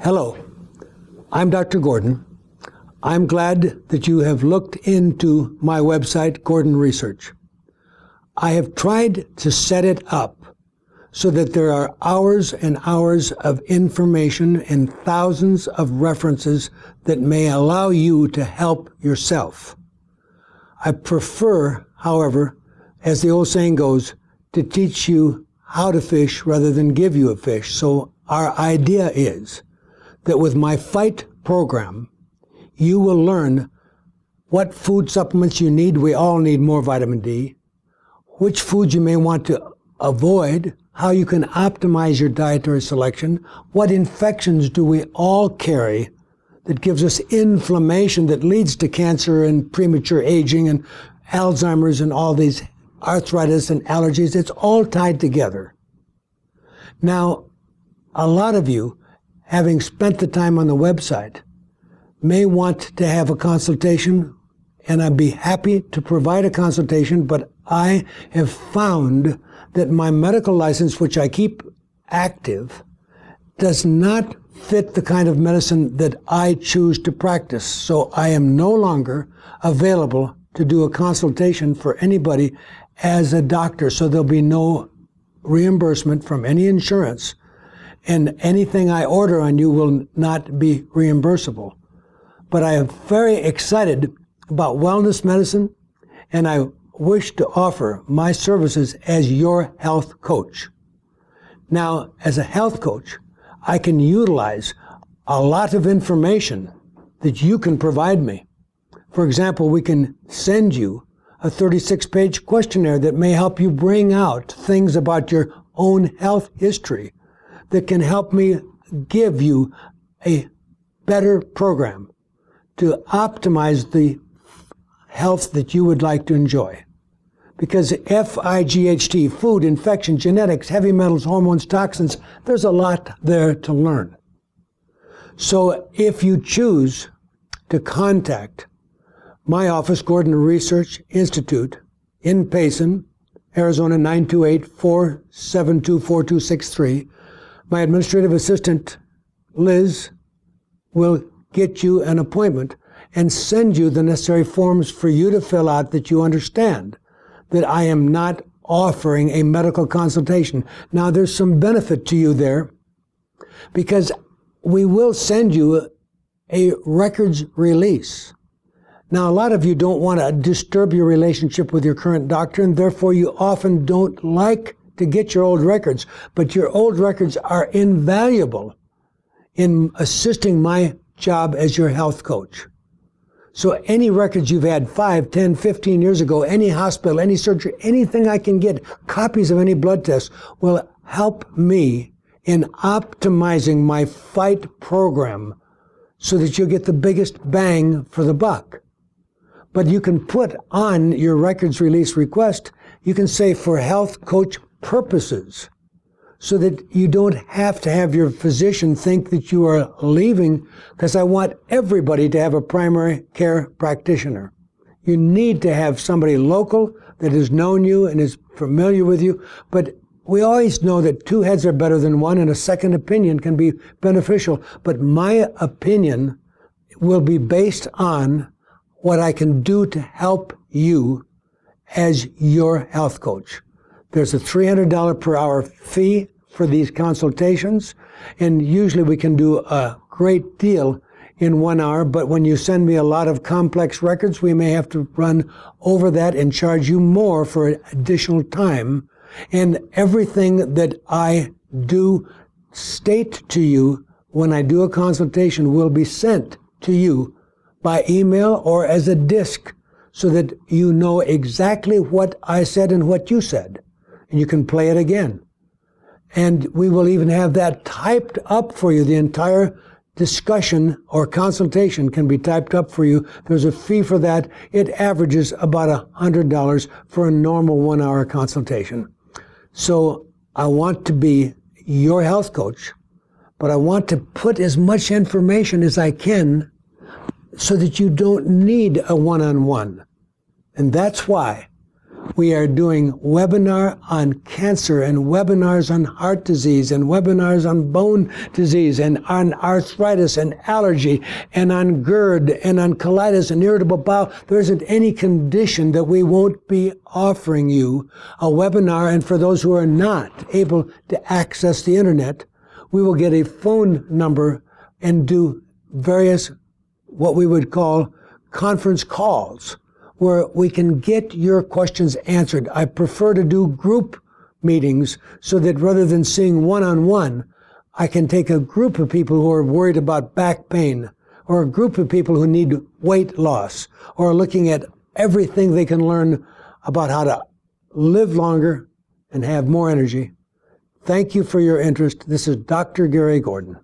Hello, I'm Dr. Gordon. I'm glad that you have looked into my website, Gordon Research. I have tried to set it up so that there are hours and hours of information and thousands of references that may allow you to help yourself. I prefer, however, as the old saying goes, to teach you how to fish rather than give you a fish. So our idea is that with my FIGHT program, you will learn what food supplements you need. We all need more vitamin D. Which foods you may want to avoid, how you can optimize your dietary selection, what infections do we all carry that gives us inflammation that leads to cancer and premature aging and Alzheimer's and all these arthritis and allergies. It's all tied together. Now, a lot of you, having spent the time on the website, may want to have a consultation, and I'd be happy to provide a consultation, but I have found that my medical license, which I keep active, does not fit the kind of medicine that I choose to practice. So I am no longer available to do a consultation for anybody as a doctor. So there'll be no reimbursement from any insurance, and anything I order on you will not be reimbursable. But I am very excited about wellness medicine, and I wish to offer my services as your health coach. Now, as a health coach, I can utilize a lot of information that you can provide me. For example, we can send you a 36-page questionnaire that may help you bring out things about your own health history that can help me give you a better program to optimize the health that you would like to enjoy. Because FIGHT, food, infection, genetics, heavy metals, hormones, toxins, there's a lot there to learn. So if you choose to contact my office, Gordon Research Institute, in Payson, Arizona 928-472-4263, my administrative assistant, Liz, will get you an appointment and send you the necessary forms for you to fill out that you understand that I am not offering a medical consultation. Now, there's some benefit to you there because we will send you a records release. Now, a lot of you don't want to disturb your relationship with your current doctor, and therefore you often don't like to get your old records, but your old records are invaluable in assisting my job as your health coach. So any records you've had 5, 10, 15 years ago, any hospital, any surgery, anything I can get, copies of any blood tests, will help me in optimizing my FIGHT program so that you'll get the biggest bang for the buck. But you can put on your records release request, you can say for health coach purposes, so that you don't have to have your physician think that you are leaving, because I want everybody to have a primary care practitioner. You need to have somebody local that has known you and is familiar with you, but we always know that two heads are better than one, and a second opinion can be beneficial. But my opinion will be based on what I can do to help you as your health coach. There's a $300 per hour fee for these consultations, and usually we can do a great deal in 1 hour, but when you send me a lot of complex records, we may have to run over that and charge you more for additional time. And everything that I do state to you when I do a consultation will be sent to you by email or as a disc, so that you know exactly what I said and what you said. And you can play it again. And we will even have that typed up for you. The entire discussion or consultation can be typed up for you. There's a fee for that. It averages about $100 for a normal 1 hour consultation. So I want to be your health coach, but I want to put as much information as I can so that you don't need a one-on-one. And that's why We are doing webinar on cancer and webinars on heart disease and webinars on bone disease and on arthritis and allergy and on GERD and on colitis and irritable bowel. There isn't any condition that we won't be offering you a webinar. And for those who are not able to access the internet, we will get a phone number and do various what we would call conference calls, where we can get your questions answered. I prefer to do group meetings so that rather than seeing one-on-one, I can take a group of people who are worried about back pain, or a group of people who need weight loss, or looking at everything they can learn about how to live longer and have more energy. Thank you for your interest. This is Dr. Garry Gordon.